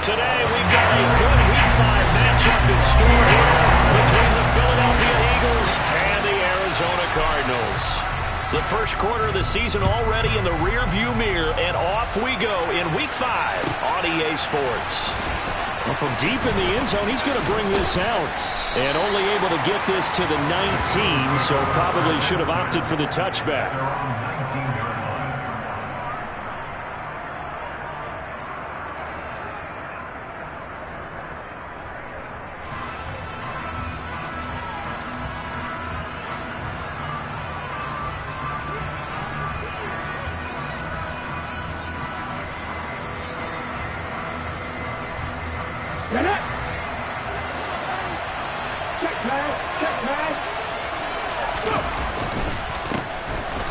Today we've got a good Week 5 matchup in store here between the Philadelphia Eagles and the Arizona Cardinals. The first quarter of the season already in the rearview mirror, and off we go in Week 5 on EA Sports. Well, from deep in the end zone, he's going to bring this out. And only able to get this to the 19, so probably should have opted for the touchback.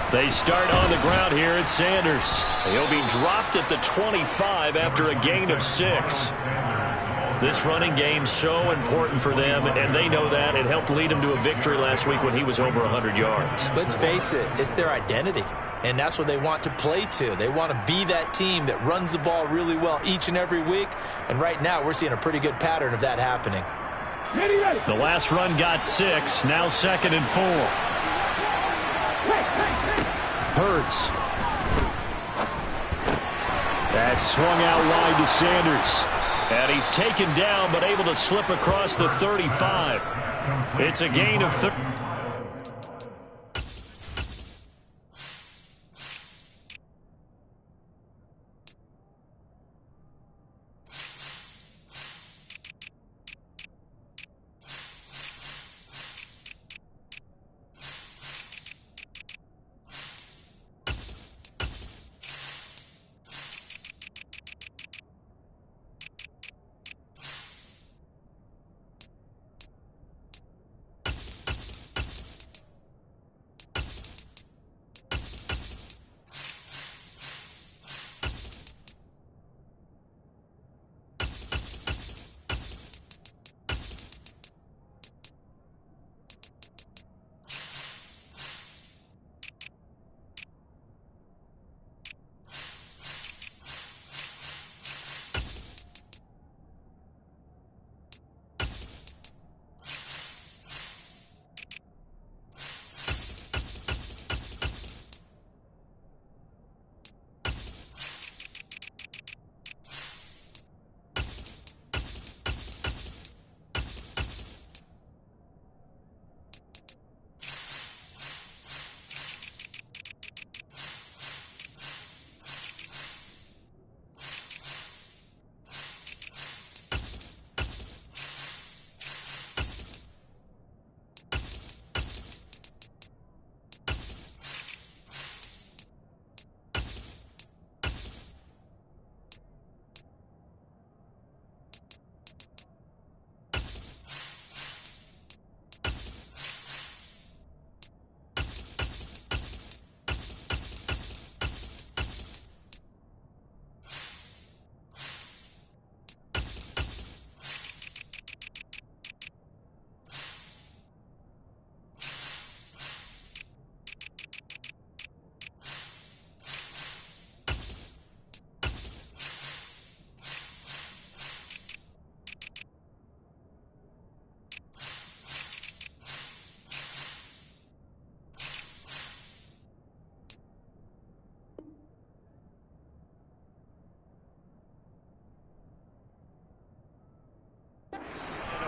They start on the ground here at Sanders. He'll be dropped at the 25 after a gain of 6. This running game so important for them, and they know that. It helped lead him to a victory last week when he was over 100 yards. Let's face it, it's their identity, and that's what they want to play to. They want to be that team that runs the ball really well each and every week, and right now we're seeing a pretty good pattern of that happening. The last run got 6, now 2nd and 4. Hurts. That's swung out wide to Sanders. And he's taken down but able to slip across the 35. It's a gain of 30.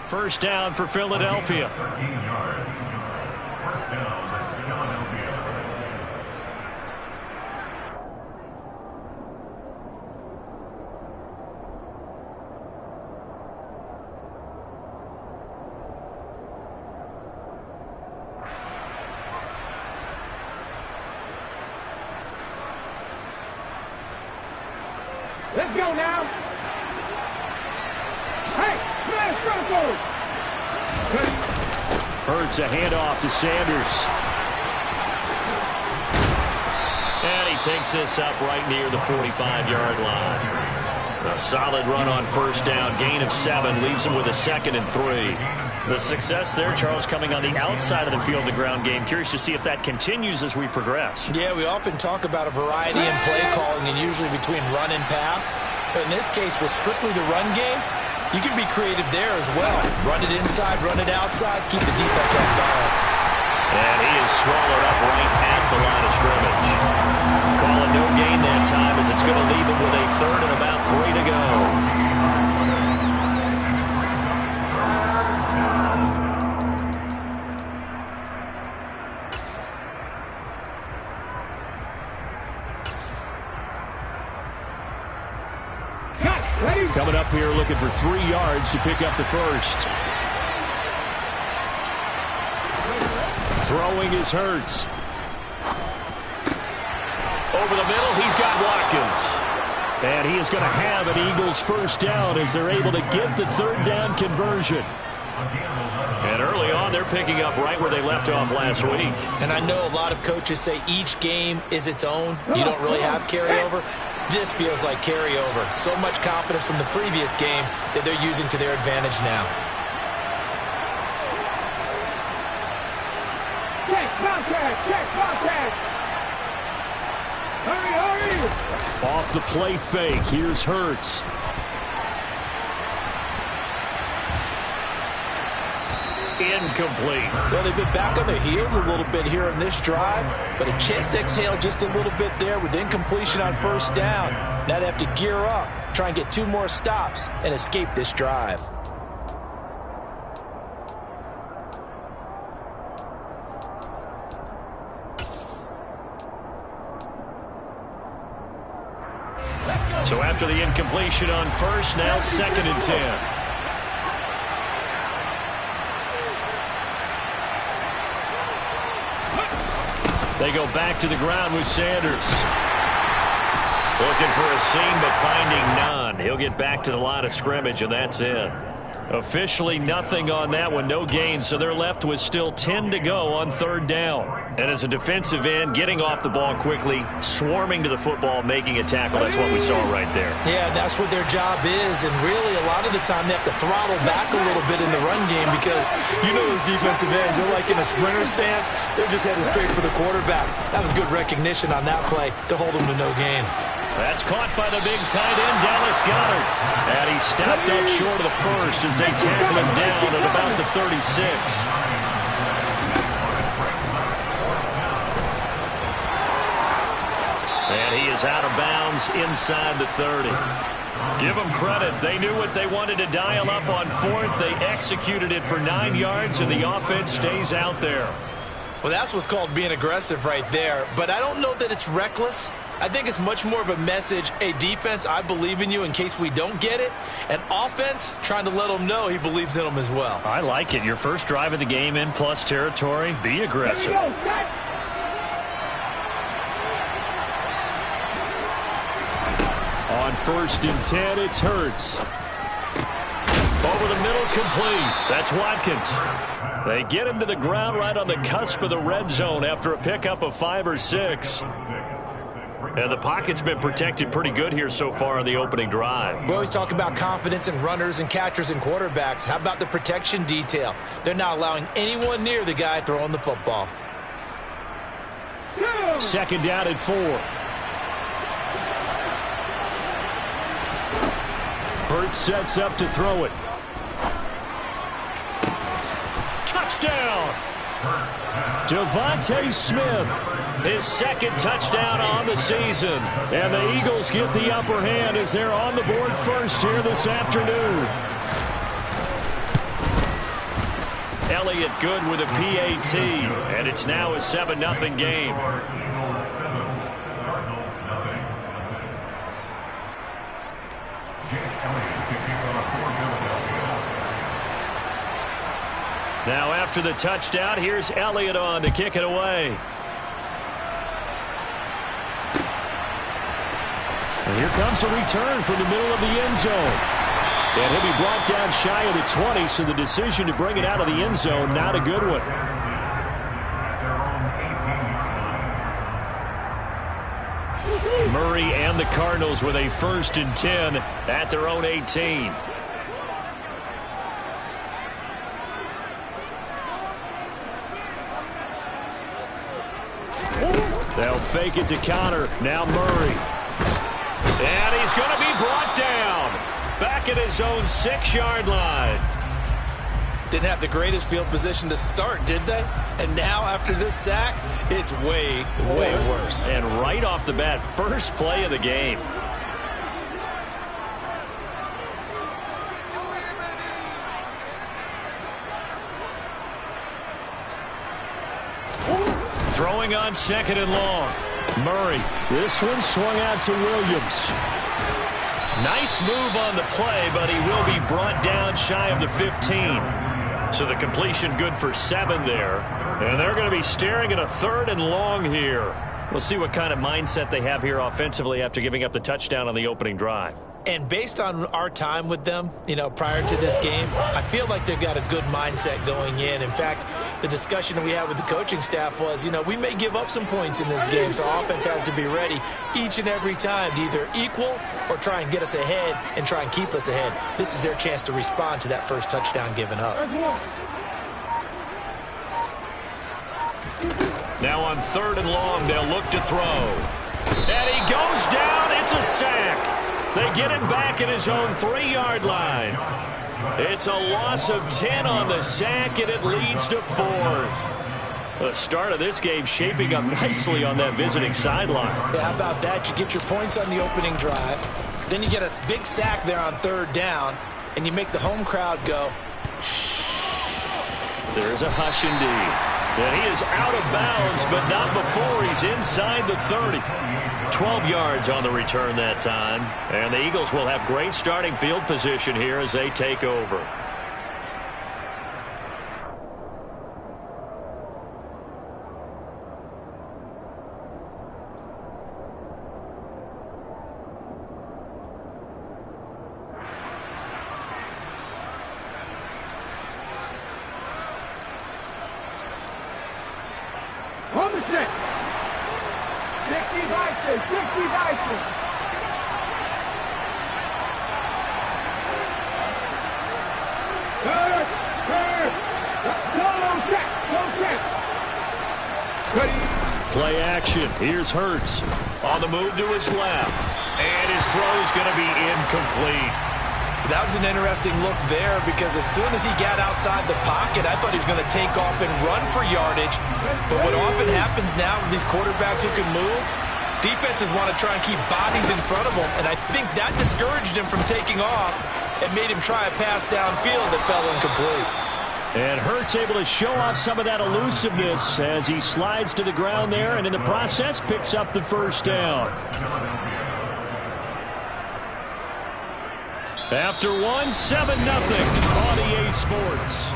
First down for Philadelphia. 13 yards. First down, Philadelphia. Let's go now. Hey, smash Broncos. Hurts a handoff to Sanders. And he takes this up right near the 45-yard line. A solid run on first down. Gain of 7 leaves him with a 2nd and 3. The success there, Charles, coming on the outside of the field, the ground game. Curious to see if that continues as we progress. Yeah, we often talk about a variety in play calling and usually between run and pass. But in this case, with strictly the run game, you can be creative there as well. Run it inside, run it outside, keep the defense on balance. And he is swallowed up right at the line of scrimmage. Call it no gain that time as it's going to leave him with a third and about 3 to go. Coming up here looking for 3 yards to pick up the first. Throwing is Hurts. Over the middle, he's got Watkins. And he is going to have an Eagles first down as they're able to get the third down conversion. And early on, they're picking up right where they left off last week. And I know a lot of coaches say each game is its own. You don't really have carryover. This feels like carryover. So much confidence from the previous game that they're using to their advantage now. Check contact! Check contact! Hurry, hurry! Off the play fake, here's Hurts. Incomplete. Well, they've been back on their heels a little bit here in this drive, but a chance to exhale just a little bit there with incompletion on first down. Now they have to gear up, try and get 2 more stops, and escape this drive. So after the incompletion on first, now 2nd and 10. They go back to the ground with Sanders. Looking for a seam, but finding none. He'll get back to the line of scrimmage, and that's it. Officially nothing on that one, no gain, so they're left with still 10 to go on third down. And as a defensive end, getting off the ball quickly, swarming to the football, making a tackle, that's what we saw right there. Yeah, that's what their job is, and really a lot of the time they have to throttle back a little bit in the run game because you know those defensive ends, they're like in a sprinter stance, they're just headed straight for the quarterback. That was good recognition on that play to hold them to no gain. That's caught by the big tight end, Dallas Goedert. And he stopped up short of the first as they tackle him down at about the 36. And he is out of bounds inside the 30. Give them credit. They knew what they wanted to dial up on fourth. They executed it for 9 yards, and the offense stays out there. Well, that's what's called being aggressive right there. But I don't know that it's reckless. I think it's much more of a message, hey, defense, I believe in you in case we don't get it. And offense, trying to let them know he believes in them as well. I like it. Your first drive of the game in plus territory. Be aggressive. On 1st and 10, it's Hurts. Over the middle, complete. That's Watkins. They get him to the ground right on the cusp of the red zone after a pickup of 5 or 6. And the pocket's been protected pretty good here so far on the opening drive. We always talk about confidence in runners and catchers and quarterbacks. How about the protection detail? They're not allowing anyone near the guy throwing the football. 2nd down at 4. Hurts sets up to throw it. Touchdown! Devontae Smith, his 2nd touchdown on the season. And the Eagles get the upper hand as they're on the board first here this afternoon. Elliott good with a PAT, and it's now a 7-0 game. Now after the touchdown, here's Elliott on to kick it away. And here comes a return from the middle of the end zone. And he'll be brought down shy of the 20, so the decision to bring it out of the end zone, not a good one. Murray and the Cardinals with a 1st and 10 at their own 18. They'll fake it to counter. Now Murray. And he's going to be brought down. Back at his own 6-yard line. Didn't have the greatest field position to start, did they? And now after this sack, it's way, way worse. And right off the bat, first play of the game. Throwing on 2nd and long. Murray. This one swung out to Williams. Nice move on the play, but he will be brought down shy of the 15. So the completion good for 7 there. And they're going to be staring at a 3rd and long here. We'll see what kind of mindset they have here offensively after giving up the touchdown on the opening drive. And based on our time with them, prior to this game, I feel like they've got a good mindset going in. In fact, the discussion that we had with the coaching staff was, we may give up some points in this game, so our offense has to be ready each and every time to either equal or try and get us ahead and try and keep us ahead. This is their chance to respond to that first touchdown given up. Now on 3rd and long, they'll look to throw. And he goes down. It's a sack. They get him back at his own 3-yard line. It's a loss of 10 on the sack, and it leads to 4th. The start of this game shaping up nicely on that visiting sideline. Yeah, how about that? You get your points on the opening drive. Then you get a big sack there on 3rd down, and you make the home crowd go, shh. There's a hush indeed. And he is out of bounds, but not before he's inside the 30. 12 yards on the return that time. And the Eagles will have great starting field position here as they take over. On the 6. 60 Vices, 60 Vices. Play action. Here's Hurts. On the move to his left. And his throw's going to be incomplete. That was an interesting look there because as soon as he got outside the pocket, I thought he was going to take off and run for yardage. But what often happens now with these quarterbacks who can move, defenses want to try and keep bodies in front of them. And I think that discouraged him from taking off and made him try a pass downfield that fell incomplete. And Hurts able to show off some of that elusiveness as he slides to the ground there and in the process picks up the first down. After 1, 7-0 on EA Sports.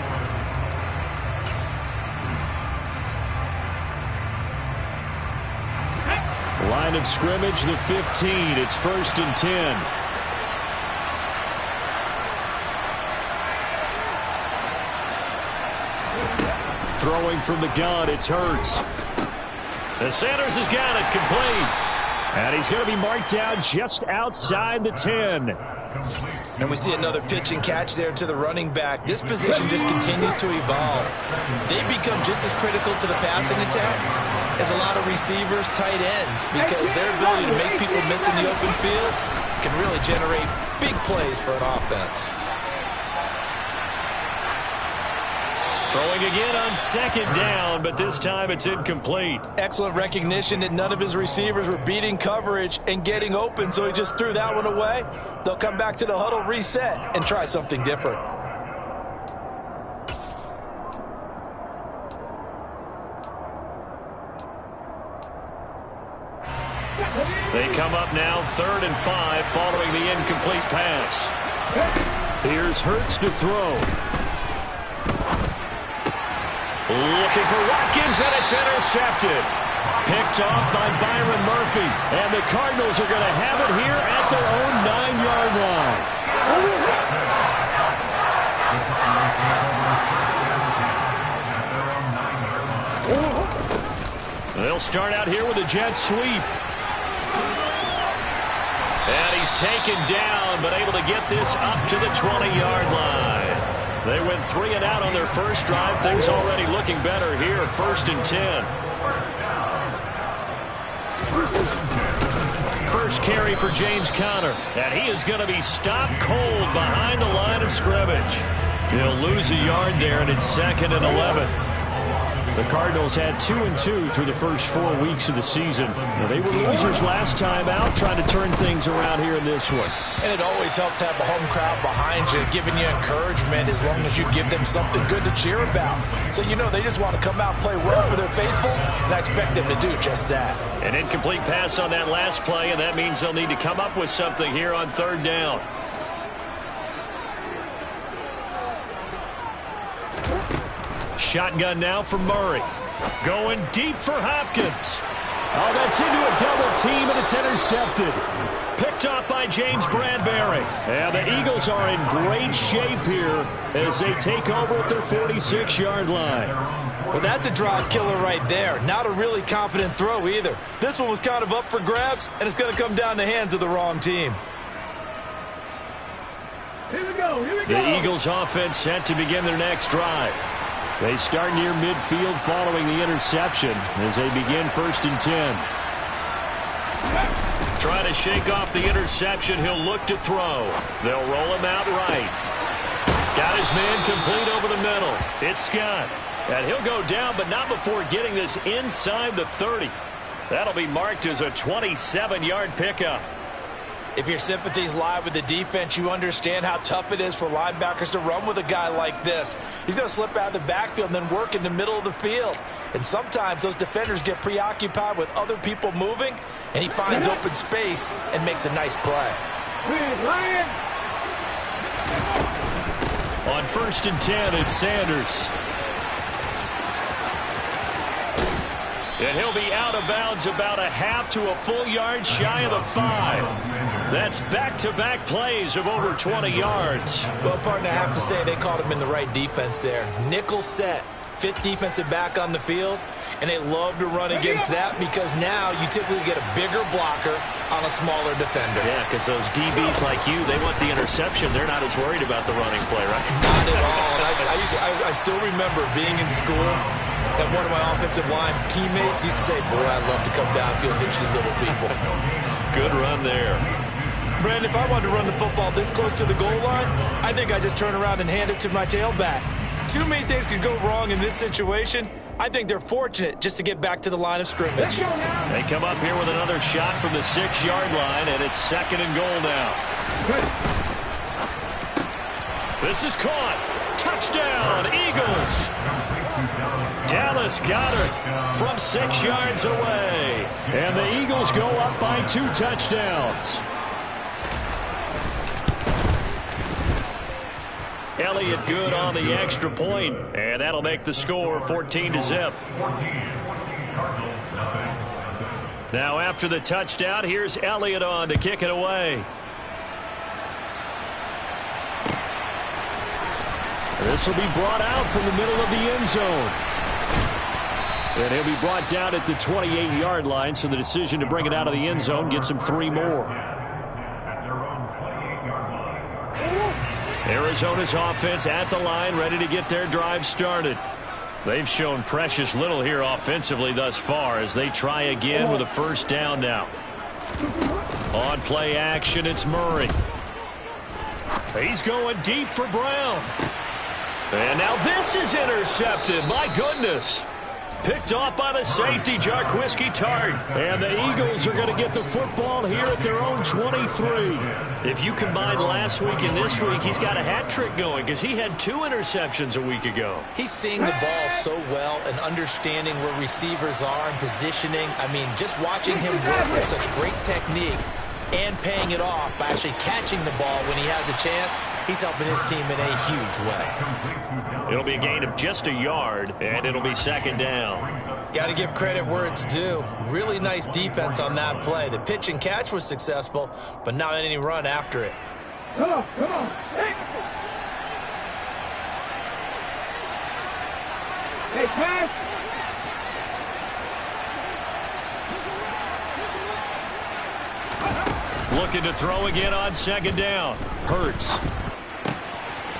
Line of scrimmage, the 15. It's 1st and 10. Throwing from the gun, it's Hurts. And Sanders has got it complete. And he's going to be marked down just outside the 10. And we see another pitch and catch there to the running back. This position just continues to evolve. They become just as critical to the passing attack as a lot of receivers, tight ends, because their ability to make people miss in the open field can really generate big plays for an offense. Throwing again on 2nd down, but this time it's incomplete. Excellent recognition that none of his receivers were beating coverage and getting open, so he just threw that one away. They'll come back to the huddle, reset, and try something different. They come up now 3rd and 5 following the incomplete pass. Here's Hurts to throw. Looking for Watkins, and it's intercepted. Picked off by Byron Murphy. And the Cardinals are going to have it here at their own 9-yard line. They'll start out here with a jet sweep. And he's taken down, but able to get this up to the 20-yard line. They went 3 and out on their first drive. Things already looking better here. 1st and 10. First carry for James Conner, and he is going to be stopped cold behind the line of scrimmage. He'll lose a yard there, and it's 2nd and 11. The Cardinals had 2-2 through the first 4 weeks of the season. Now, they were losers last time out, trying to turn things around here in this one. And it always helps to have a home crowd behind you, giving you encouragement as long as you give them something good to cheer about. So you know they just want to come out and play well for their faithful, and I expect them to do just that. An incomplete pass on that last play, and that means they'll need to come up with something here on 3rd down. Shotgun now for Murray. Going deep for Hopkins. Oh, that's into a double team, and it's intercepted. Picked off by James Bradbury. And the Eagles are in great shape here as they take over at their 46-yard line. Well, that's a drive killer right there. Not a really confident throw either. This one was kind of up for grabs, and it's going to come down the hands of the wrong team. Here we go. The Eagles offense set to begin their next drive. They start near midfield following the interception as they begin 1st and 10. Trying to shake off the interception. He'll look to throw. They'll roll him out right. Got his man complete over the middle. It's Scott. And he'll go down, but not before getting this inside the 30. That'll be marked as a 27-yard pickup. If your sympathies lie with the defense, you understand how tough it is for linebackers to run with a guy like this. He's going to slip out of the backfield and then work in the middle of the field. And sometimes those defenders get preoccupied with other people moving, and he finds open space and makes a nice play. On 1st and 10, it's Sanders. And he'll be out of bounds about a half to a full yard shy of the 5. That's back-to-back plays of over 20 yards. Well, partner, I have to say they caught him in the right defense there. Nickel set, 5th defensive back on the field, and they love to run against that because now you typically get a bigger blocker on a smaller defender. Yeah, because those DBs like you, they want the interception. They're not as worried about the running play, right? Not at all. I still remember being in school, and one of my offensive line teammates used to say, boy, I'd love to come downfield and hit you little people. Good run there. Brandon, if I wanted to run the football this close to the goal line, I think I just turn around and hand it to my tailback. Too many things could go wrong in this situation. I think they're fortunate just to get back to the line of scrimmage. They come up here with another shot from the 6-yard line, and it's 2nd and goal now. This is caught. Touchdown, Eagles. Dallas got it from 6 yards away. And the Eagles go up by 2 touchdowns. Elliott good on the extra point, and that'll make the score 14-0. Now after the touchdown, here's Elliott on to kick it away. This will be brought out from the middle of the end zone. And he'll be brought down at the 28-yard line, so the decision to bring it out of the end zone gets him 3 more. Arizona's offense at the line, ready to get their drive started. They've shown precious little here offensively thus far as they try again with a 1st down now. On play action, it's Murray. He's going deep for Brown. And now this is intercepted. My goodness. Picked off by the safety, Jarquiski Tart. And the Eagles are going to get the football here at their own 23. If you combine last week and this week, he's got a hat trick going because he had 2 interceptions a week ago. He's seeing the ball so well and understanding where receivers are and positioning. I mean, just watching him work with such great technique and paying it off by actually catching the ball when he has a chance, he's helping his team in a huge way. It'll be a gain of just a yard, and it'll be 2nd down. Got to give credit where it's due. Really nice defense on that play. The pitch and catch was successful, but not any run after it. Come on. Hey, pass. Looking to throw again on 2nd down. Hurts.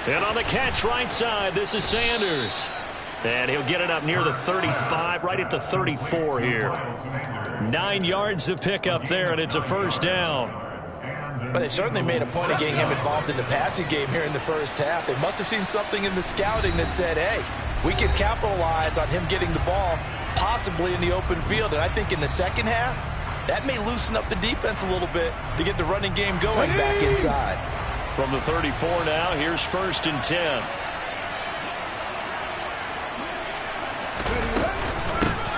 And on the catch right side, this is Sanders. And he'll get it up near the 35, right at the 34 here. 9 yards to pick up there, and it's a first down. But they certainly made a point of getting him involved in the passing game here in the first half. They must have seen something in the scouting that said, hey, we can capitalize on him getting the ball possibly in the open field. And I think in the second half, that may loosen up the defense a little bit to get the running game going back inside. From the 34 now, here's 1st and 10.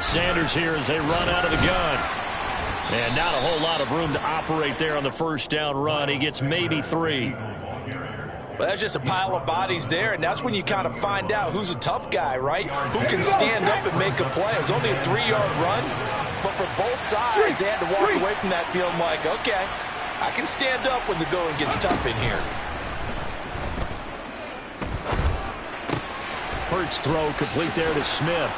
Sanders here as they run out of the gun. And not a whole lot of room to operate there on the first down run. He gets maybe 3. Well, that's just a pile of bodies there, and that's when you kind of find out who's a tough guy, right? Who can stand up and make a play. It was only a 3-yard run, but for both sides, they had to walk away from that field like, okay, I can stand up when the going gets tough in here. Hurts throw complete there to Smith.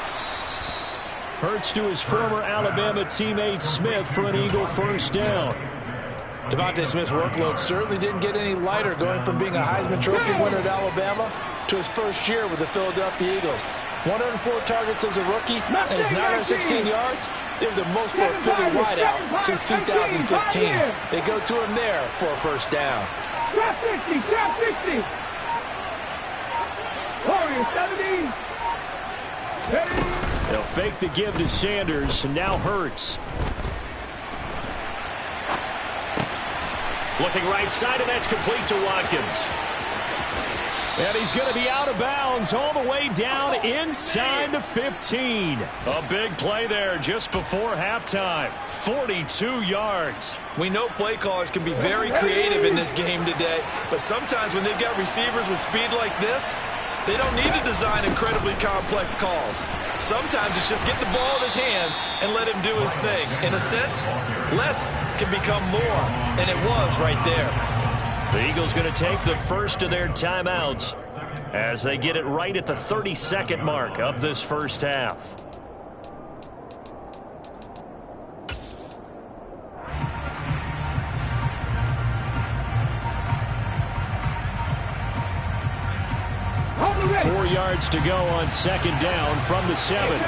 Hurts to his former Alabama teammate Smith for an Eagle first down. Devontae Smith's workload certainly didn't get any lighter going from being a Heisman Trophy winner at Alabama to his first year with the Philadelphia Eagles. 104 targets as a rookie and his 916 yards. They were the most for a Philly wideout since 2015. They go to him there for a first down. Drop 60, drop 60. Warriors 70. They'll fake the give to Sanders, and now Hurts. Looking right side, and that's complete to Watkins. And he's going to be out of bounds all the way down inside the 15. A big play there just before halftime. 42 yards. We know play callers can be very creative in this game today, but sometimes when they've got receivers with speed like this, they don't need to design incredibly complex calls. Sometimes it's just get the ball in his hands and let him do his thing. In a sense, less can become more, and it was right there. The Eagles going to take the first of their timeouts as they get it right at the 32nd mark of this first half. Hold 4 yards to go on second down from the 7.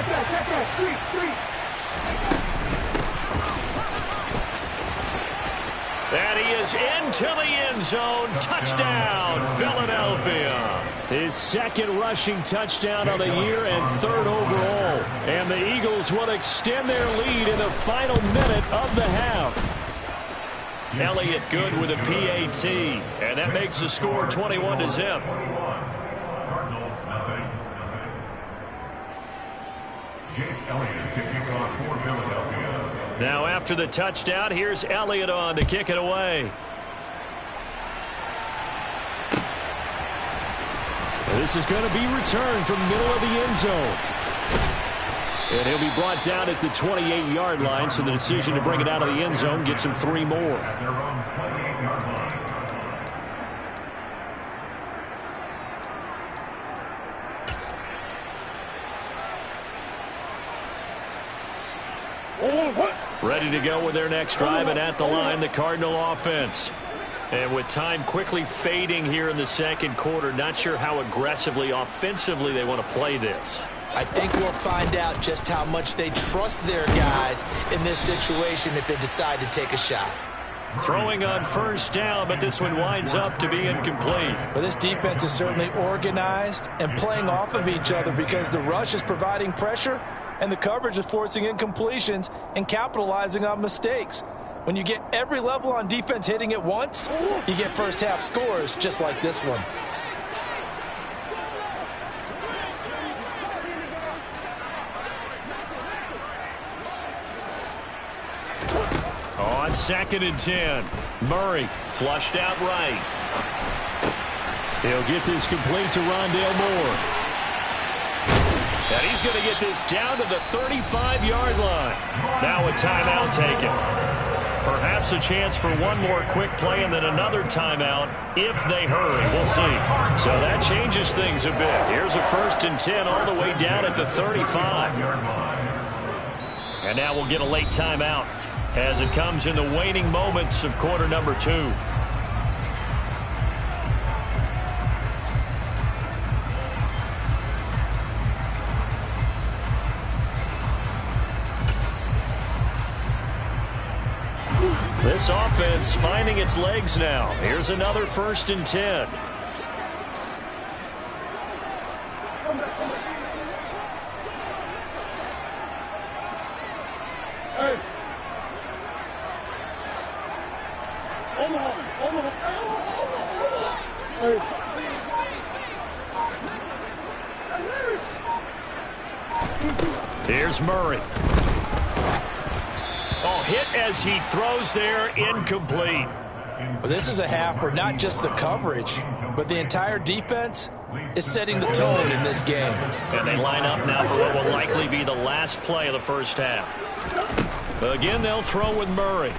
And he is into the end zone. Touchdown, Philadelphia. His second rushing touchdown of the year and 3rd overall. And the Eagles will extend their lead in the final minute of the half. Elliott good with a PAT. And that makes the score 21-0. Now after the touchdown, here's Elliott on to kick it away. This is going to be returned from middle of the end zone. And he'll be brought down at the 28-yard line, so the decision to bring it out of the end zone gets him 3 more. Ready to go with their next drive, and at the line, the Cardinal offense. And with time quickly fading here in the second quarter, not sure how aggressively, offensively they want to play this. I think we'll find out just how much they trust their guys in this situation if they decide to take a shot. Throwing on first down, but this one winds up to be incomplete. Well, this defense is certainly organized and playing off of each other because the rush is providing pressure and the coverage is forcing incompletions and capitalizing on mistakes. When you get every level on defense hitting at once, you get first half scores just like this one. On 2nd and 10, Murray flushed out right. He'll get this complete to Rondale Moore. And he's going to get this down to the 35-yard line. Now a timeout taken. Perhaps a chance for one more quick play and then another timeout if they hurry. We'll see. So that changes things a bit. Here's a 1st and 10 all the way down at the 35. And now we'll get a late timeout as it comes in the waning moments of quarter number 2. offense finding its legs now. Here's another 1st and 10. Here's Murray. Oh, hit as he throws there, incomplete. Well, this is a half where not just the coverage, but the entire defense is setting the tone in this game. And they line up now for what will likely be the last play of the first half. Again, they'll throw with Murray.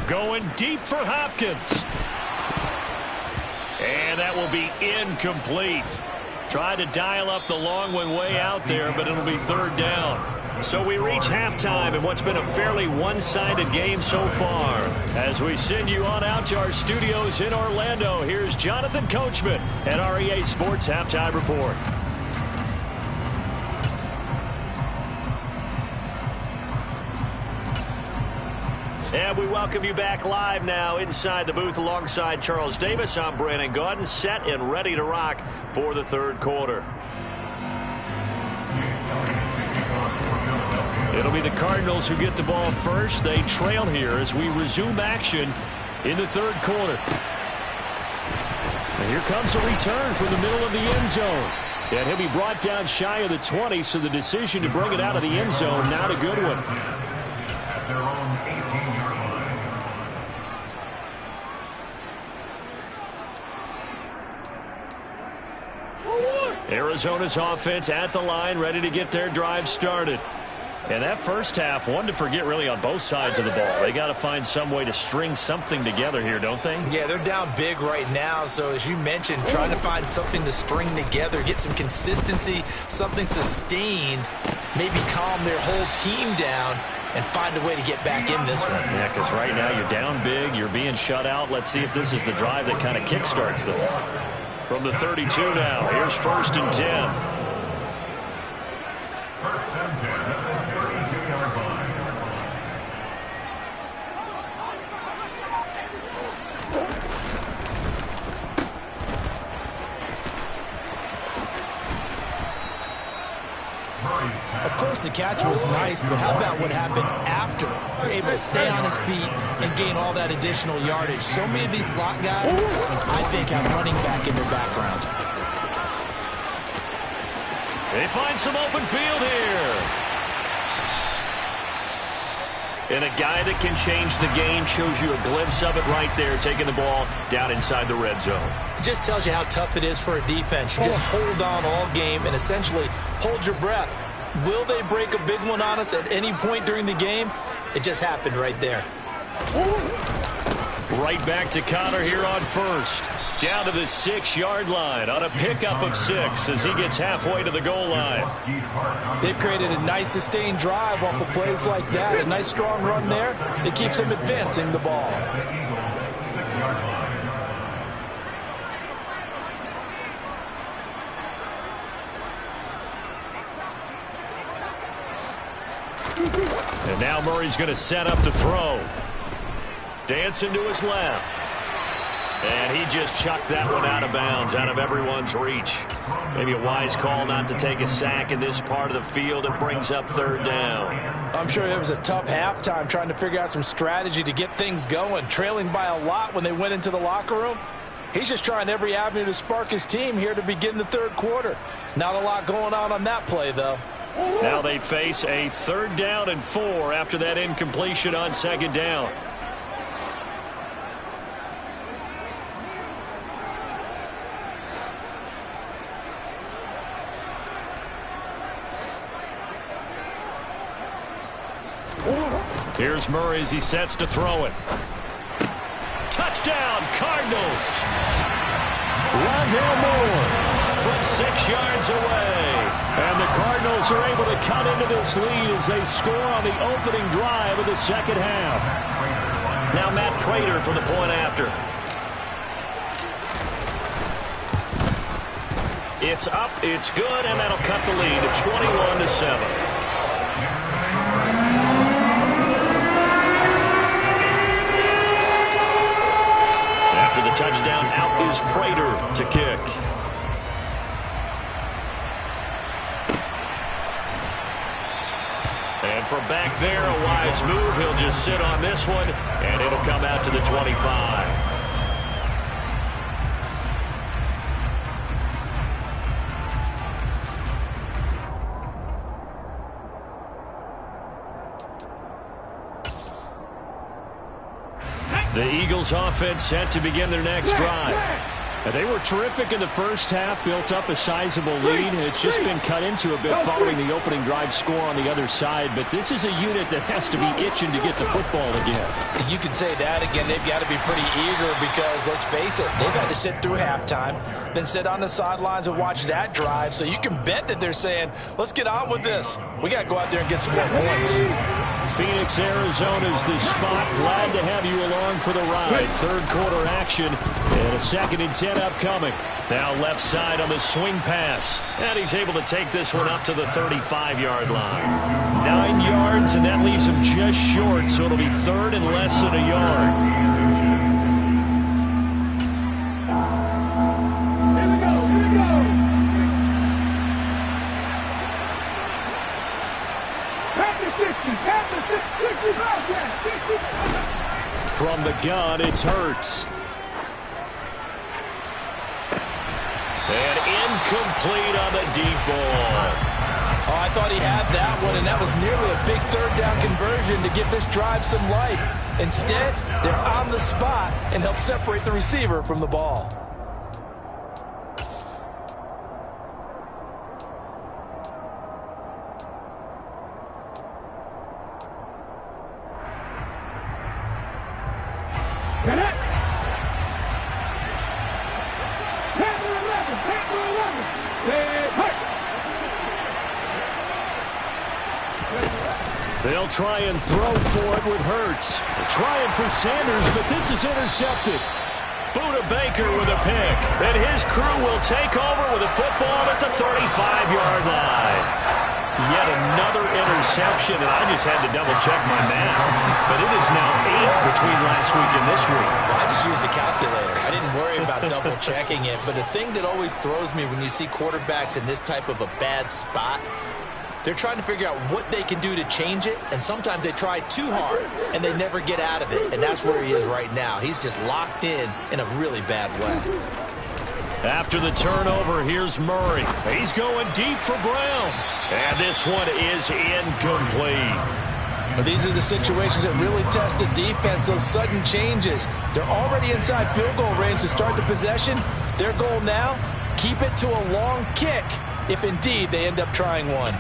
Going deep for Hopkins. And that will be incomplete. Tried to dial up the long one way out there, but it'll be 3rd down. So we reach halftime in what's been a fairly one-sided game so far. As we send you on out to our studios in Orlando, here's Jonathan Coachman at our EA Sports Halftime Report. And we welcome you back live now inside the booth alongside Charles Davis. I'm Brandon Gaudin, set and ready to rock for the 3rd quarter. It'll be the Cardinals who get the ball first. They trail here as we resume action in the 3rd quarter. And here comes a return from the middle of the end zone. And he'll be brought down shy of the 20, so the decision to bring it out of the end zone, not a good one. At their own 18-yard line. Arizona's offense at the line, ready to get their drive started. And that first half, one to forget really on both sides of the ball. They got to find some way to string something together here, don't they? Yeah, they're down big right now. So as you mentioned, trying to find something to string together, get some consistency, something sustained, maybe calm their whole team down and find a way to get back in this one. Yeah, because right now you're down big, you're being shut out. Let's see if this is the drive that kind of kickstarts them. From the 32 now, here's 1st and 10. 1st and 10 at the 32-yard line. Of course, the catch was nice, but how about what happened after? Able to stay on his feet and gain all that additional yardage. So many of these slot guys, I think, have running back in their background. They find some open field here. And a guy that can change the game, shows you a glimpse of it right there, taking the ball down inside the red zone. It just tells you how tough it is for a defense. You just hold on all game and essentially hold your breath. Will they break a big one on us at any point during the game? It just happened right there. Right back to Connor here on 1st. Down to the 6-yard line on a pickup of 6 as he gets halfway to the goal line. They've created a nice sustained drive off of plays like that. A nice strong run there that keeps them advancing the ball. And now Murray's going to set up to throw. Dancing to his left. And he just chucked that one out of bounds, out of everyone's reach. Maybe a wise call not to take a sack in this part of the field. It brings up 3rd down. I'm sure it was a tough halftime trying to figure out some strategy to get things going. Trailing by a lot when they went into the locker room. He's just trying every avenue to spark his team here to begin the 3rd quarter. Not a lot going on that play, though. Now they face a 3rd down and 4 after that incompletion on 2nd down. Here's Murray as he sets to throw it. Touchdown, Cardinals! Rondale Moore from 6 yards away. And the Cardinals are able to cut into this lead as they score on the opening drive of the 2nd half. Now Matt Prater for the point after. It's up, it's good, and that'll cut the lead to 21-7. touchdown. Out is Prater to kick. And from back there, a wise move. He'll just sit on this one, and it'll come out to the 25. The Eagles offense set to begin their next drive. And they were terrific in the first half, built up a sizable lead. It's just been cut into a bit following the opening drive score on the other side. But this is a unit that has to be itching to get the football again. You can say that again. They've got to be pretty eager because, let's face it, they've had to sit through halftime, then sit on the sidelines and watch that drive. So you can bet that they're saying, let's get on with this. We got to go out there and get some more points. Phoenix, Arizona's the spot. Glad to have you along for the ride. Third quarter action and a 2nd and 10 upcoming. Now left side on the swing pass. And he's able to take this one up to the 35-yard line. 9 yards, and that leaves him just short, so it'll be 3rd and less than a yard. From the gun, it's Hurts. And incomplete on the deep ball. Oh, I thought he had that one, and that was nearly a big 3rd down conversion to give this drive some life. Instead, they're on the spot and help separate the receiver from the ball. They'll try and throw for it with Hurts. Trying for Sanders, but this is intercepted. Buda Baker with a pick. And his crew will take over with a football at the 35-yard line. Yet another interception, and I just had to double-check my math. But it is now 8 between last week and this week. I just used a calculator. I didn't worry about double-checking it. But the thing that always throws me when you see quarterbacks in this type of a bad spot, they're trying to figure out what they can do to change it, and sometimes they try too hard, and they never get out of it, and that's where he is right now. He's just locked in a really bad way. After the turnover, here's Murray. He's going deep for Brown. And this one is incomplete. Well, these are the situations that really test a defense, those sudden changes. They're already inside field goal range to start the possession. Their goal now, keep it to a long kick, if indeed they end up trying one.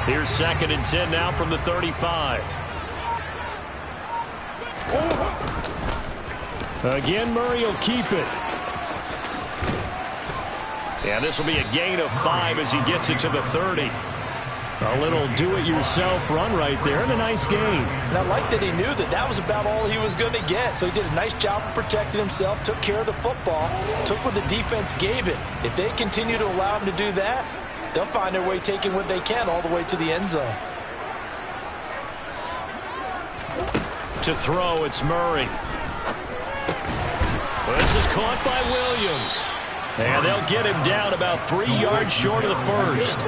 Here's 2nd and 10 now from the 35. Again, Murray will keep it. And this will be a gain of 5 as he gets it to the 30. A little do-it-yourself run right there and a nice gain. And I like that he knew that that was about all he was going to get. So he did a nice job of protecting himself, took care of the football, took what the defense gave him. If they continue to allow him to do that, they'll find their way taking what they can all the way to the end zone. To throw, it's Murray. This is caught by Williams. And they'll get him down about 3 yards short of the first.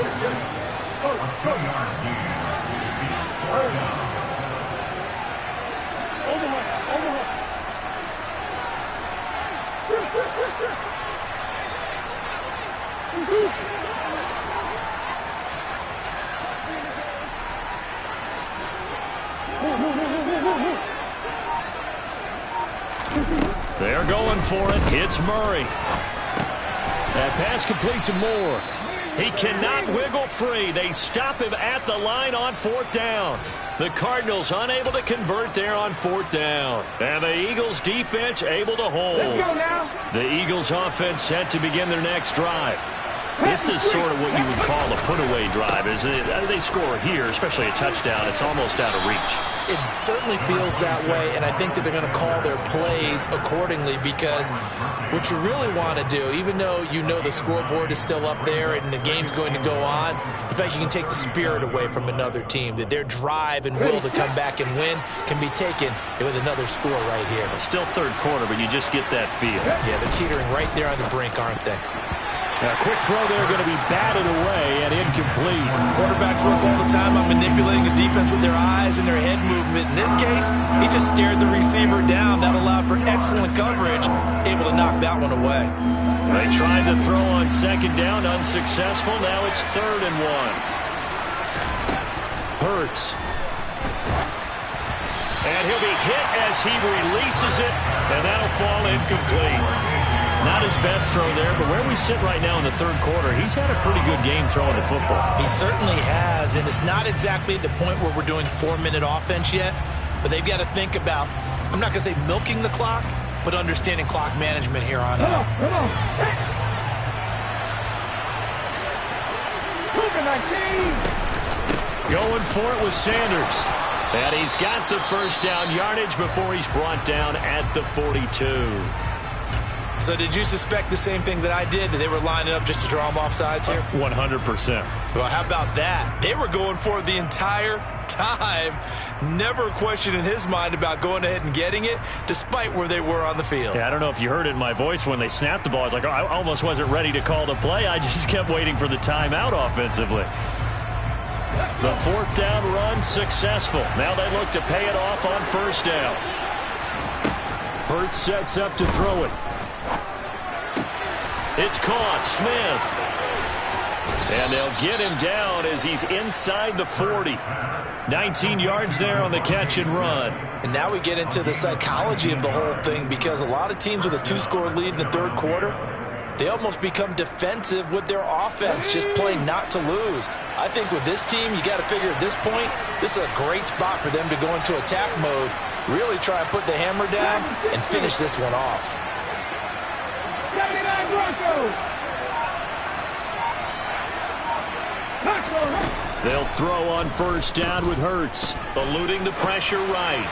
They're going for it. It's Murray. That pass complete to Moore. He cannot wiggle free. They stop him at the line on 4th down. The Cardinals unable to convert there on 4th down. And the Eagles defense able to hold. Let's go now. The Eagles offense set to begin their next drive. This is sort of what you would call a put-away drive. They score here, especially a touchdown, it's almost out of reach. It certainly feels that way, and I think that they're going to call their plays accordingly, because what you really want to do, even though you know the scoreboard is still up there and the game's going to go on, in fact, you can take the spirit away from another team, that their drive and will to come back and win can be taken with another score right here. Still third quarter, but you just get that feel. Yeah, they're teetering right there on the brink, aren't they? A quick throw there, going to be batted away and incomplete. Quarterbacks work all the time on manipulating the defense with their eyes and their head movement. In this case, he just stared the receiver down. That allowed for excellent coverage, able to knock that one away. They tried to throw on second down, unsuccessful. Now it's 3rd and 1. Hurts. And he'll be hit as he releases it, and that'll fall incomplete. Not his best throw there, but where we sit right now in the third quarter, he's had a pretty good game throwing the football. He certainly has, and it's not exactly at the point where we're doing 4-minute offense yet, but they've got to think about, I'm not going to say milking the clock, but understanding clock management here on out. Come on. Going for it with Sanders. And he's got the first down yardage before he's brought down at the 42. So did you suspect the same thing that I did, that they were lining up just to draw them off sides here? 100%. Well, how about that? They were going for it the entire time. Never a question in his mind about going ahead and getting it, despite where they were on the field. Yeah, I don't know if you heard it in my voice when they snapped the ball. I was like, oh, I almost wasn't ready to call the play. I just kept waiting for the timeout offensively. The 4th down run successful. Now they look to pay it off on 1st down. Hurts sets up to throw it. It's caught. Smith. And they'll get him down as he's inside the 40. 19 yards there on the catch and run. And now we get into the psychology of the whole thing, because a lot of teams with a 2-score lead in the third quarter, they almost become defensive with their offense, just playing not to lose. I think with this team, you got to figure at this point, this is a great spot for them to go into attack mode, really try and put the hammer down and finish this one off. 79 Broncos. They'll throw on 1st down with Hurts, eluding the pressure right.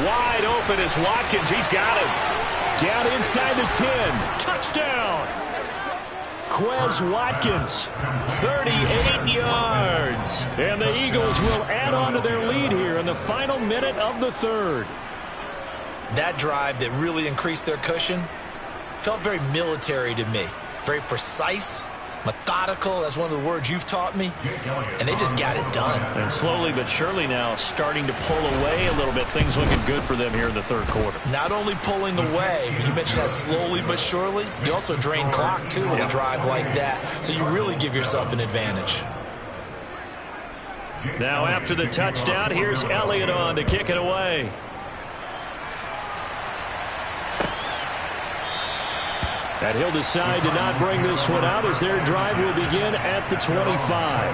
Wide open is Watkins. He's got him. Down inside the 10. Touchdown. Quez Watkins, 38 yards. And the Eagles will add on to their lead here in the final minute of the third. That drive that really increased their cushion felt very military to me. Very precise, methodical. That's one of the words you've taught me. And they just got it done. And slowly but surely now starting to pull away a little bit. Things looking good for them here in the third quarter. Not only pulling away, but you mentioned that slowly but surely. You also drain clock, too, with a drive like that. So you really give yourself an advantage. Now after the touchdown, here's Elliott on to kick it away. And he'll decide to not bring this one out as their drive will begin at the 25.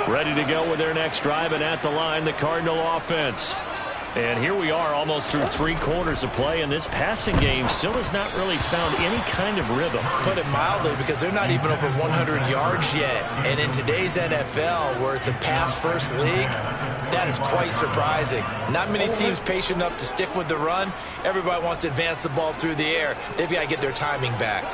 Ready to go with their next drive, and at the line, the Cardinal offense. And here we are almost through 3 quarters of play, and this passing game still has not really found any kind of rhythm. Put it mildly, because they're not even over 100 yards yet. And in today's NFL, where it's a pass-first league, that is quite surprising. Not many teams patient enough to stick with the run. Everybody wants to advance the ball through the air. They've got to get their timing back.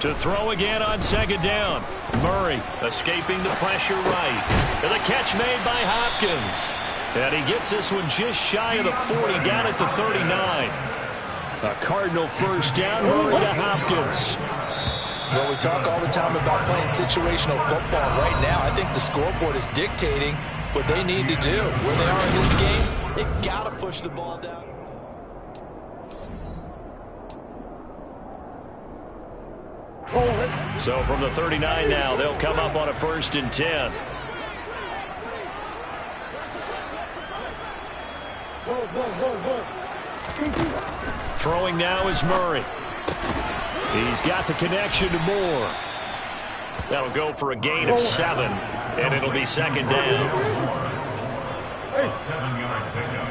To throw again on second down. Murray escaping the pressure right. And the catch made by Hopkins. And he gets this one just shy of the 40, down at the 39. A Cardinal first down, Murray to Hopkins. Well, we talk all the time about playing situational football. Right now, I think the scoreboard is dictating what they need to do. Where they are in this game, they've got to push the ball down. So from the 39 now, they'll come up on a 1st and 10. Throwing now is Murray. He's got the connection to Moore. That'll go for a gain of 7, and it'll be second down. 7-yard pickup.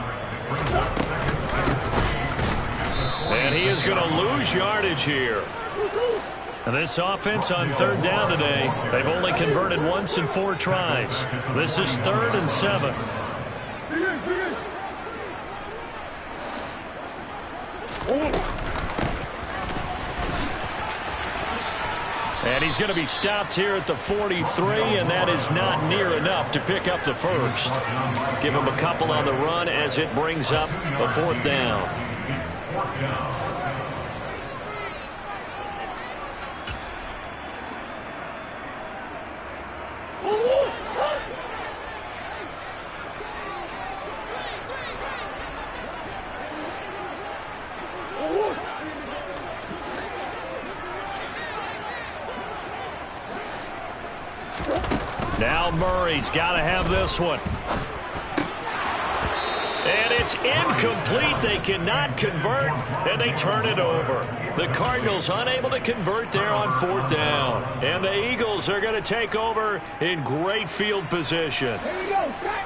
And he is going to lose yardage here. And this offense on third down today, they've only converted once in 4 tries. This is 3rd and 7. And he's going to be stopped here at the 43, and that is not near enough to pick up the first. Give him a couple on the run as it brings up a 4th down. Now Murray's got to have this one. And it's incomplete. They cannot convert, and they turn it over. The Cardinals unable to convert there on 4th down. And the Eagles are going to take over in great field position. Here we go, set.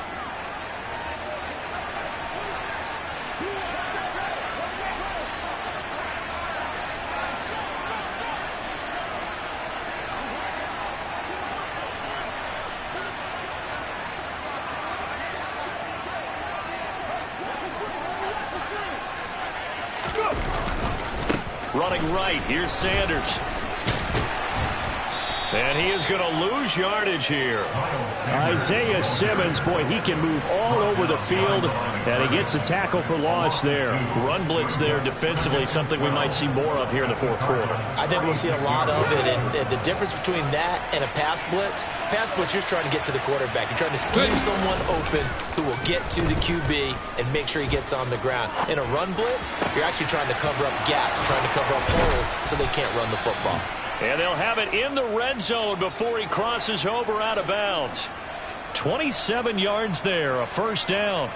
Running right, here's Sanders. And he is going to lose yardage here. Isaiah Simmons, boy, he can move all over the field, and he gets a tackle for loss there. Run blitz there defensively, something we might see more of here in the 4th quarter. I think we'll see a lot of it, and the difference between that and a pass blitz, you're trying to get to the quarterback. You're trying to scheme someone open who will get to the QB and make sure he gets on the ground. In a run blitz, you're actually trying to cover up gaps, trying to cover up holes so they can't run the football. And they'll have it in the red zone before he crosses over out of bounds. 27 yards there, a 1st down.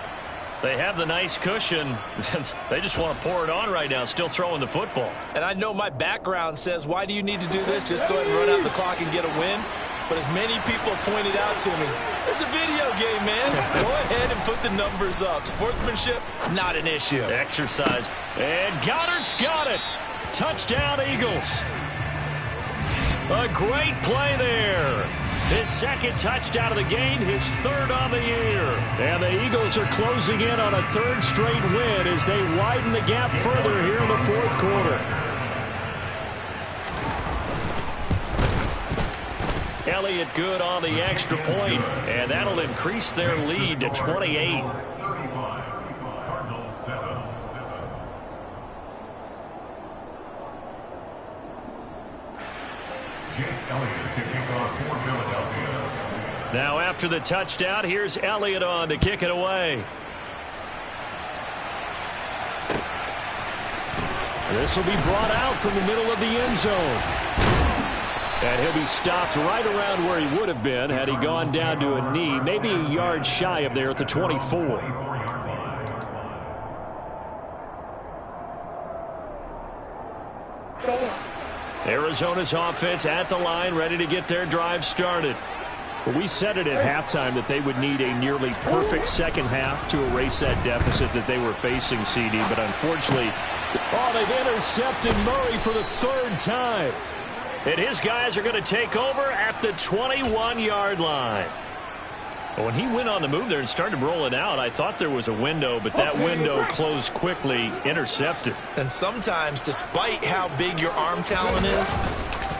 They have the nice cushion. They just want to pour it on right now, still throwing the football. And I know my background says, why do you need to do this? Just go ahead and run out the clock and get a win. But as many people have pointed out to me, it's a video game, man. Go ahead and put the numbers up. Sportsmanship, not an issue. Exercise. And Goddard's got it. Touchdown, Eagles. A great play there. His 2nd touchdown of the game, his 3rd on the year. And the Eagles are closing in on a 3rd straight win as they widen the gap further here in the 4th quarter. Elliott good on the extra point, and that'll increase their lead to 28. Now after the touchdown, here's Elliott on to kick it away. This will be brought out from the middle of the end zone. And he'll be stopped right around where he would have been had he gone down to a knee, maybe a yard shy of there at the 24. Arizona's offense at the line, ready to get their drive started. Well, we said it at halftime that they would need a nearly perfect second half to erase that deficit that they were facing, CD. But unfortunately, they've intercepted Murray for the 3rd time. And his guys are going to take over at the 21-yard line. When he went on the move there and started rolling out, I thought there was a window, but that window closed quickly, intercepted. And sometimes, despite how big your arm talent is,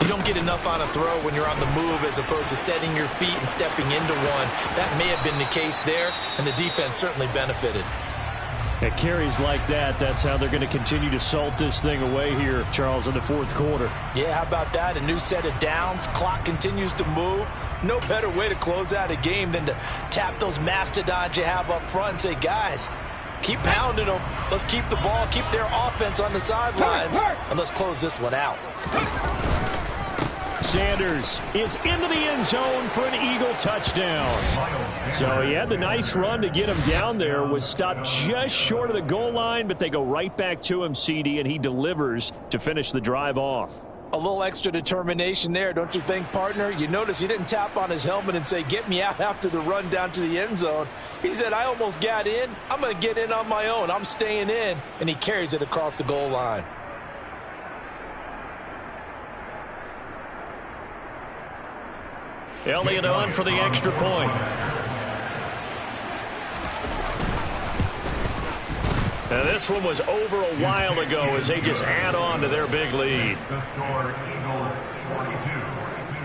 you don't get enough on a throw when you're on the move as opposed to setting your feet and stepping into one. That may have been the case there, and the defense certainly benefited. At carries like that, that's how they're going to continue to salt this thing away here, Charles, in the 4th quarter. Yeah, how about that? A new set of downs. Clock continues to move. No better way to close out a game than to tap those mastodons you have up front and say, guys, keep pounding them. Let's keep the ball, keep their offense on the sidelines, and let's close this one out. Sanders is into the end zone for an Eagle touchdown. So he had the nice run to get him down there, was stopped just short of the goal line, but they go right back to him, CD, and he delivers to finish the drive off. A little extra determination there, don't you think, partner? You notice he didn't tap on his helmet and say, get me out after the run down to the end zone. He said, I almost got in. I'm going to get in on my own. I'm staying in. And he carries it across the goal line. Elliott on for the extra point. Now this one was over a while ago as they just add on to their big lead. The score, Eagles 42,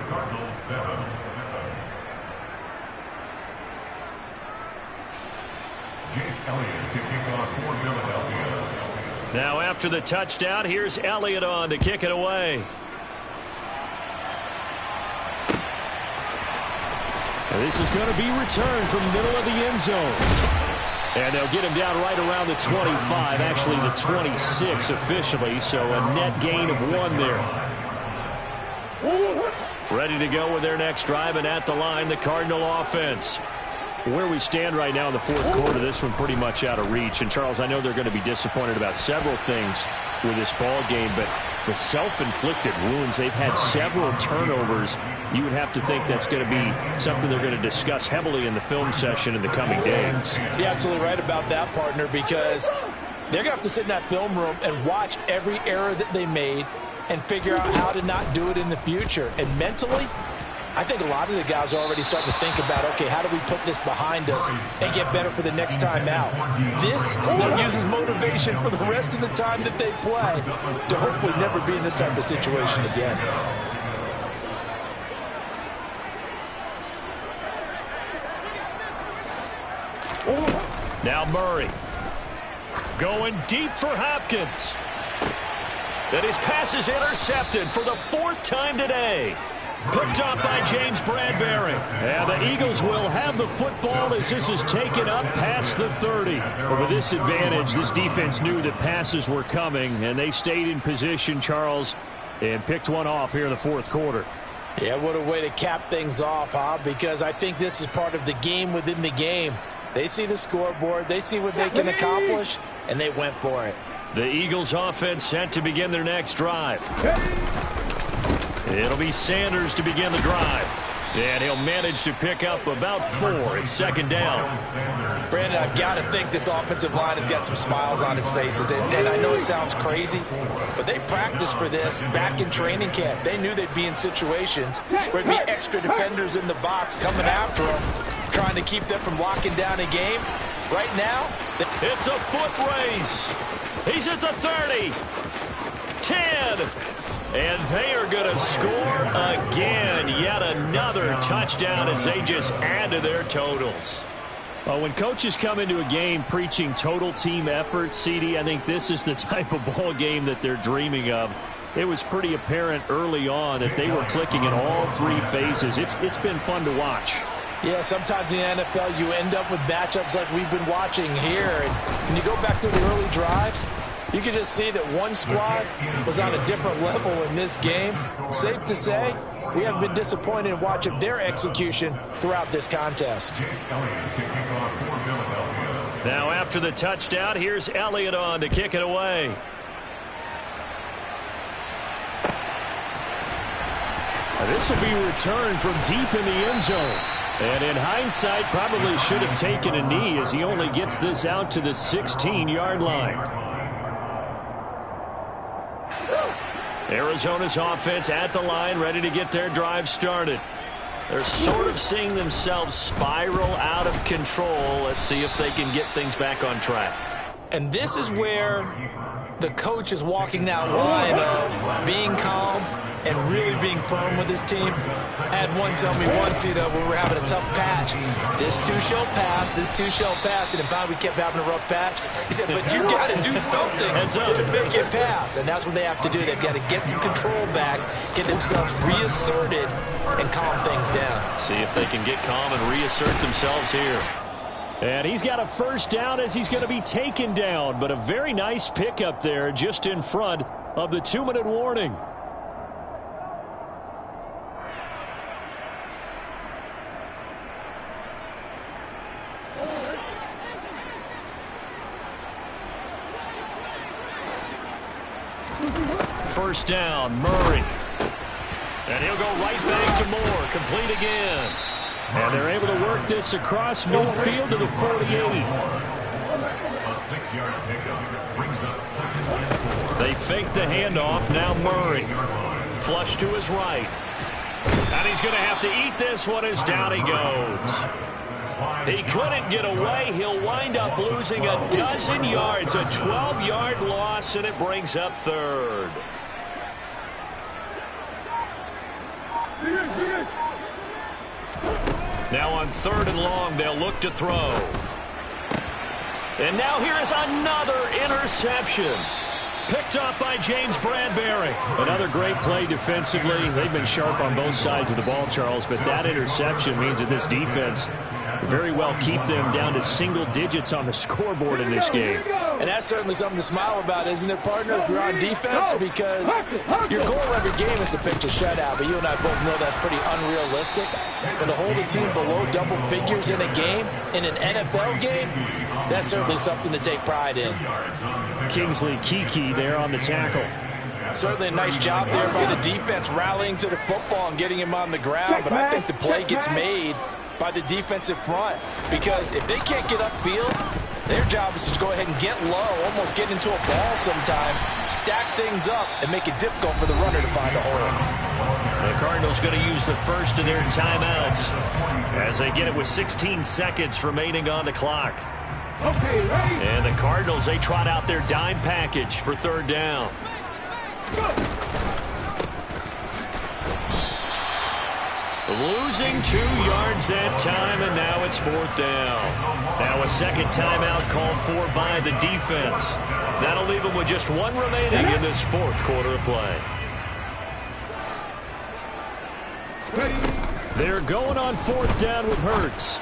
Cardinals 7. Jake Elliott to kick off for Philadelphia. Now after the touchdown, here's Elliott on to kick it away. And this is going to be returned from the middle of the end zone. And they'll get him down right around the 25, actually the 26 officially, so a net gain of 1 there. Ready to go with their next drive, and at the line, the Cardinal offense. Where we stand right now in the fourth quarter, this one pretty much out of reach. And, Charles, I know they're going to be disappointed about several things with this ball game, but the self-inflicted wounds, they've had several turnovers. You would have to think that's going to be something they're going to discuss heavily in the film session in the coming days. You're absolutely right about that, partner, because they're going to have to sit in that film room and watch every error that they made and figure out how to not do it in the future. And mentally, I think a lot of the guys are already starting to think about, okay, how do we put this behind us and get better for the next time out? This will use as motivation for the rest of the time that they play to hopefully never be in this type of situation again. Now Murray going deep for Hopkins. And his pass is intercepted for the 4th time today. Picked up by James Bradbury. And the Eagles will have the football as this is taken up past the 30. But with this advantage, this defense knew that passes were coming, and they stayed in position, Charles, and picked one off here in the fourth quarter. Yeah, what a way to cap things off, huh? Because I think this is part of the game within the game. They see the scoreboard, they see what they can accomplish, and they went for it. The Eagles offense set to begin their next drive. It'll be Sanders to begin the drive. And he'll manage to pick up about 4. It's 2nd down. Brandon, I've got to think this offensive line has got some smiles on its faces. And I know it sounds crazy, but they practiced for this back in training camp. They knew they'd be in situations where there'd be extra defenders in the box coming after them, trying to keep them from locking down a game. Right now, it's a foot race. He's at the 30. 10. And they are going to score again. Yet another touchdown as they just add to their totals. Well, when coaches come into a game preaching total team effort, CD, I think this is the type of ball game that they're dreaming of. It was pretty apparent early on that they were clicking in all 3 phases. It's been fun to watch. Yeah, sometimes in the NFL you end up with matchups like we've been watching here. And when you go back to the early drives, you can just see that one squad was on a different level in this game. Safe to say, we have been disappointed in watching their execution throughout this contest. Now after the touchdown, here's Elliott on to kick it away. This will be returned from deep in the end zone. And in hindsight, probably should have taken a knee as he only gets this out to the 16-yard line. Arizona's offense at the line, ready to get their drive started. They're sort of seeing themselves spiral out of control. Let's see if they can get things back on track. And this is where the coach is walking that line of being calm and really being firm with his team. I had one tell me once, when we were having a tough patch, this too shall pass, this too shall pass. And in fact, we kept having a rough patch. He said, but you got to do something to make it pass. And that's what they have to do. They've got to get some control back, get themselves reasserted, and calm things down. See if they can get calm and reassert themselves here. And he's got a first down as he's going to be taken down. But a very nice pickup there just in front of the 2-minute warning. first down. Murray. And he'll go right back to Moore. Complete again. And they're able to work this across midfield to the 48. A 6-yard pickup brings up 2nd and 4. They fake the handoff. Now Murray. Flush to his right. And he's going to have to eat this one as down he goes. He couldn't get away. He'll wind up losing a dozen yards. A 12-yard loss, and it brings up 3rd. Now on 3rd and long, they'll look to throw. And now here is another interception. Picked up by James Bradbury. Another great play defensively. They've been sharp on both sides of the ball, Charles, but that interception means that this defense very well keep them down to single digits on the scoreboard in this game. And that's certainly something to smile about, isn't it, partner, if you're on defense? Because your goal every game is to pitch a shutout, but you and I both know that's pretty unrealistic. But to hold a team below double figures in a game, in an NFL game, that's certainly something to take pride in. Kingsley Kiki there on the tackle. Certainly a nice job there by the defense rallying to the football and getting him on the ground. But I think the play gets made by the defensive front, because if they can't get upfield, their job is to go ahead and get low, almost get into a ball sometimes, stack things up, and make it difficult for the runner to find a hole. The Cardinals going to use the first of their timeouts as they get it with 16 seconds remaining on the clock. Okay, ready? And the Cardinals, they trot out their dime package for 3rd down. Losing 2 yards that time, and now it's 4th down. Now a second timeout called for by the defense. That'll leave them with just 1 remaining in this 4th quarter of play. They're going on 4th down with Hurts.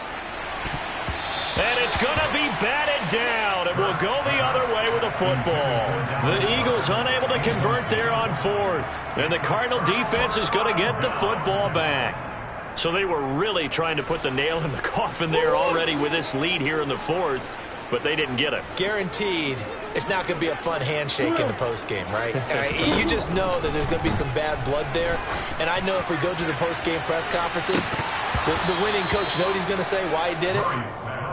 And it's going to be batted down. It will go the other way with the football. The Eagles unable to convert there on 4th. And the Cardinal defense is going to get the football back. So they were really trying to put the nail in the coffin there already with this lead here in the 4th, but they didn't get it. Guaranteed, it's not going to be a fun handshake in the postgame, right? You just know that there's going to be some bad blood there. And I know if we go to the postgame press conferences, the winning coach, you know what he's going to say, why he did it?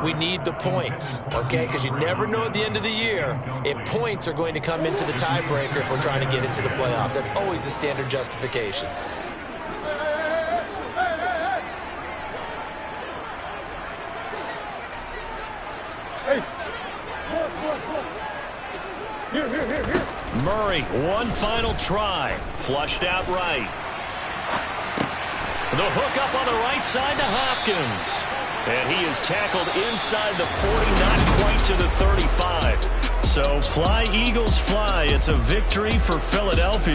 We need the points, okay? Because you never know at the end of the year if points are going to come into the tiebreaker if we're trying to get into the playoffs. That's always the standard justification. Here. Murray, one final try. Flushed out right. The hook up on the right side to Hopkins. And he is tackled inside the 40, not quite to the 35. So fly, Eagles, fly. It's a victory for Philadelphia.